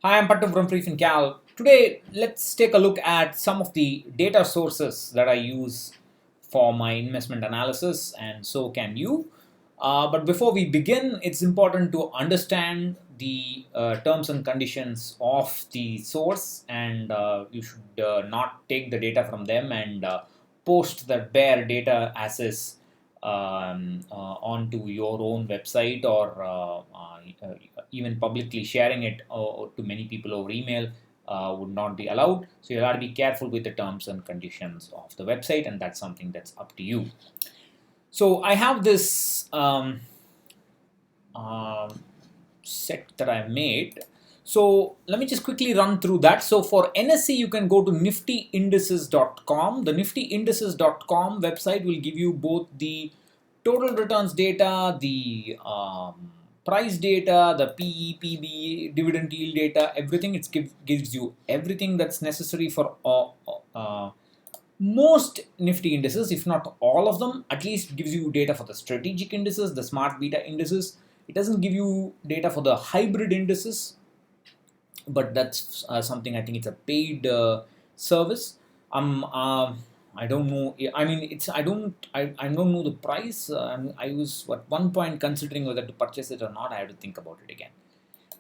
Hi, I'm Pattu from freefincal. Today, let's take a look at some of the data sources that I use for my investment analysis, and so can you. But before we begin, it's important to understand the terms and conditions of the source, and you should not take the data from them and post the bare data as is onto your own website or even publicly sharing it to many people over email would not be allowed. So you have to be careful with the terms and conditions of the website, and that's something that's up to you. So I have this set that I've made. So let me just quickly run through that. So for NSE, you can go to niftyindices.com. The niftyindices.com website will give you both the total returns data, the price data, the PE, PB, dividend yield data, everything. It gives you everything that's necessary for most Nifty indices, if not all of them. At least gives you data for the strategic indices, the smart beta indices. It doesn't give you data for the hybrid indices, but that's something I think it's a paid service. I don't know. I mean, I don't know the price. I was at one point considering whether to purchase it or not. I have to think about it again.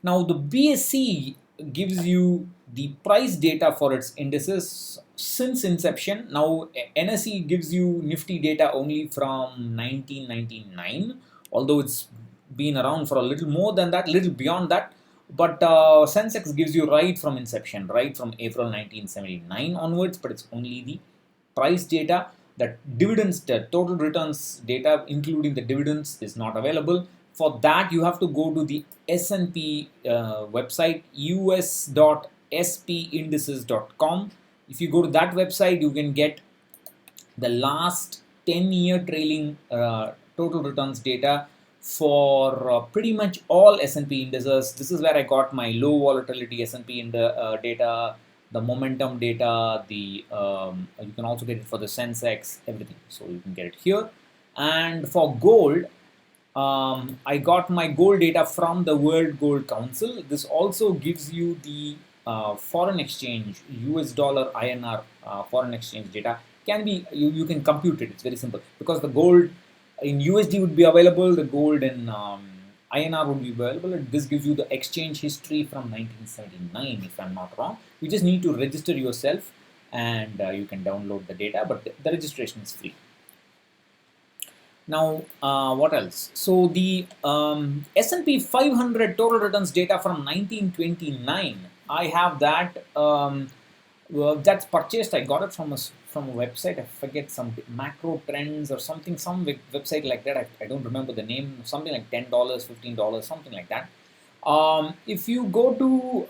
Now, the BSE gives you the price data for its indices since inception. Now, NSE gives you Nifty data only from 1999, although it's been around for a little more than that, little beyond that. But Sensex gives you right from inception, right from April 1979 onwards, but it's only the price data. The dividends, the total returns data, including the dividends, is not available. For that, you have to go to the S&P website, us.spindices.com. If you go to that website, you can get the last 10-year trailing total returns data for pretty much all S&P indices. This is where I got my low volatility S&P data, the momentum data, the you can also get it for the Sensex, everything. So you can get it here. And for gold, I got my gold data from the World Gold Council. This also gives you the foreign exchange, US dollar INR foreign exchange data. Can be you can compute it. It's very simple because the gold in USD would be available. The gold in INR would be available. And this gives you the exchange history from 1979, if I'm not wrong. You just need to register yourself, and you can download the data. But the registration is free. Now, what else? So the S&P 500 total returns data from 1929. I have that. That's purchased. I got it from a website. I forget, some macro trends or something. Some website like that. I don't remember the name. Something like $10, $15, something like that. If you go to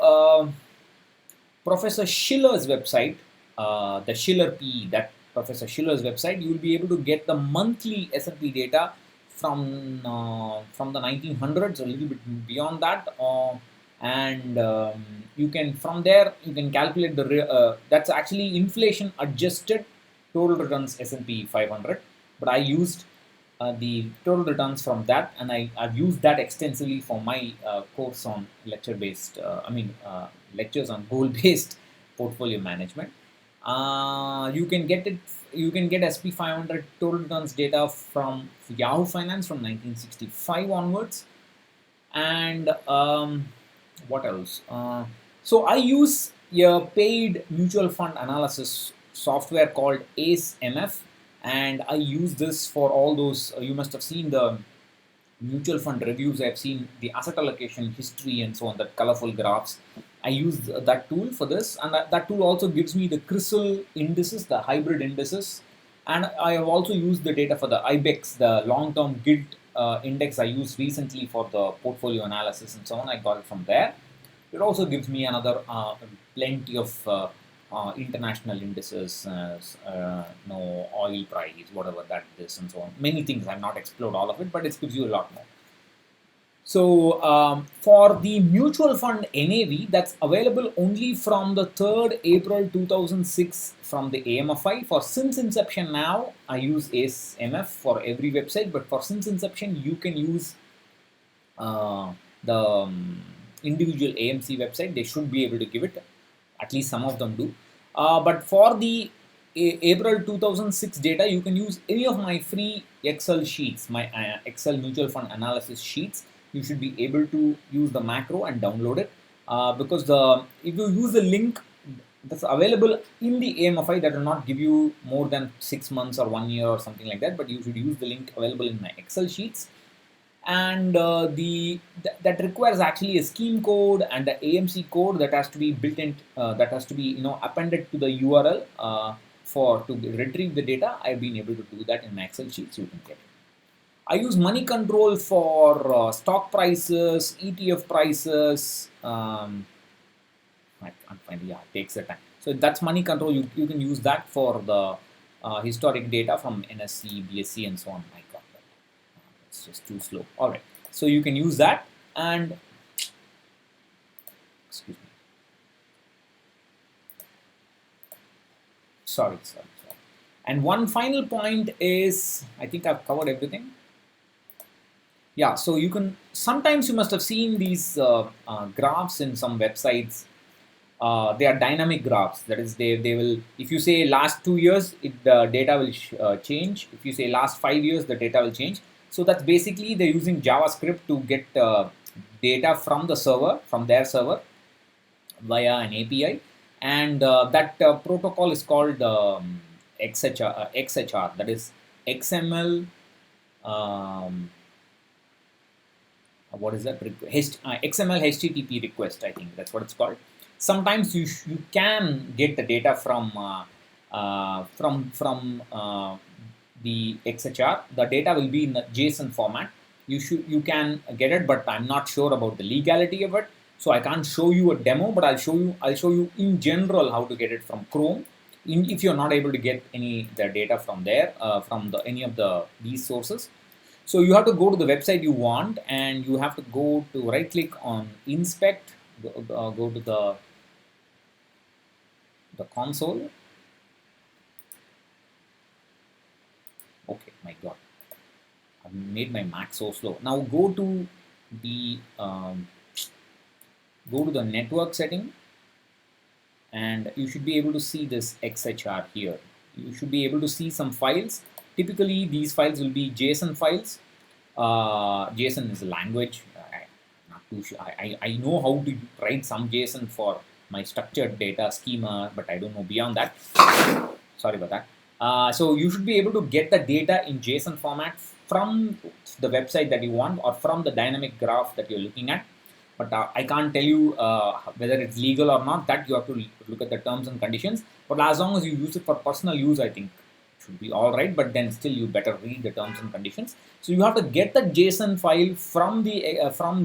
Professor Schiller's website, the Schiller PE, that Professor Schiller's website, you will be able to get the monthly S&P data from the 1900s, a little bit beyond that, and you can, from there you can calculate the that's actually inflation adjusted total returns S&P 500. But I used the total returns from that, and I've used that extensively for my course on lectures on goal-based portfolio management. You can get it. You can get SP 500 total returns data from Yahoo Finance from 1965 onwards, and what else? So I use a paid mutual fund analysis software called ACE MF, and I use this for all those. You must have seen the mutual fund reviews. I've seen the asset allocation history and so on, that colorful graphs. I use that tool for this, and that tool also gives me the CRISIL indices, the hybrid indices, and I have also used the data for the IBEX, the long-term gilt index I used recently for the portfolio analysis and so on. I got it from there. It also gives me another plenty of international indices, oil price, whatever that is, and so on. Many things. I've not explored all of it, but it gives you a lot more. So for the mutual fund NAV, that's available only from the 3rd April 2006 from the AMFI. For since inception now, I use ACE MF for every website, but for since inception, you can use the individual AMC website, they should be able to give it. At least some of them do. But for the April 2006 data, you can use any of my free Excel sheets, my Excel mutual fund analysis sheets. You should be able to use the macro and download it, because if you use the link that's available in the AMFI, that will not give you more than 6 months or 1 year or something like that, but you should use the link available in my Excel sheets. And that requires actually a scheme code and the AMC code that has to be built in, that has to be appended to the URL to retrieve the data. I've been able to do that in my Excel sheets. You can get it. I use money control for stock prices, ETF prices. I can't find it. Yeah, it takes the time. So that's money control. You can use that for the historic data from NSE, BSE, and so on. My God, it's just too slow. All right. So you can use that, and excuse me. Sorry. And one final point is, I think I've covered everything. Yeah, so sometimes you must have seen these graphs in some websites. They are dynamic graphs. That is, they will, if you say last 2 years, the data will change. If you say last 5 years, the data will change. So that's basically they're using JavaScript to get data from the server, from their server, via an API. And that protocol is called XHR, that is XML. What is that? XML HTTP request, I think that's what it's called. Sometimes you can get the data from the XHR. The data will be in the JSON format. You can get it, but I'm not sure about the legality of it, so I can't show you a demo. But I'll show you in general how to get it from Chrome. If you're not able to get the data from there, from any of these sources. So you have to go to the website you want, and you have to go to right click on inspect, go to the console. Okay, my God, I've made my Mac so slow. Now go to the network setting, and you should be able to see this XHR here. You should be able to see some files. Typically, these files will be JSON files. JSON is a language. Not too sure. I know how to write some JSON for my structured data schema, but I don't know beyond that. Sorry about that. So you should be able to get the data in JSON format from the website that you want, or from the dynamic graph that you're looking at. But I can't tell you whether it's legal or not. That you have to look at the terms and conditions. But as long as you use it for personal use, I think it should be all right. But then still, you better read the terms and conditions. So you have to get the JSON file from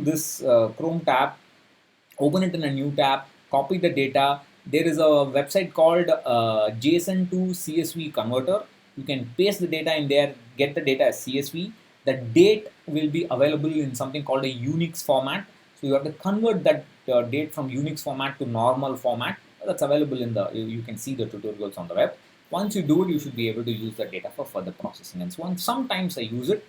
this Chrome tab, open it in a new tab, copy the data. There is a website called JSON to CSV converter. You can paste the data in there, get the data as CSV. The date will be available in something called a Unix format. So you have to convert that date from Unix format to normal format. That's available you can see the tutorials on the web. Once you do it, you should be able to use the data for further processing and so on. Sometimes I use it,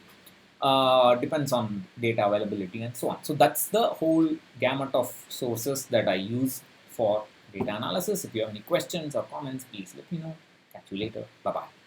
depends on data availability and so on. So that's the whole gamut of sources that I use for data analysis. If you have any questions or comments, please let me know. Catch you later. Bye-bye.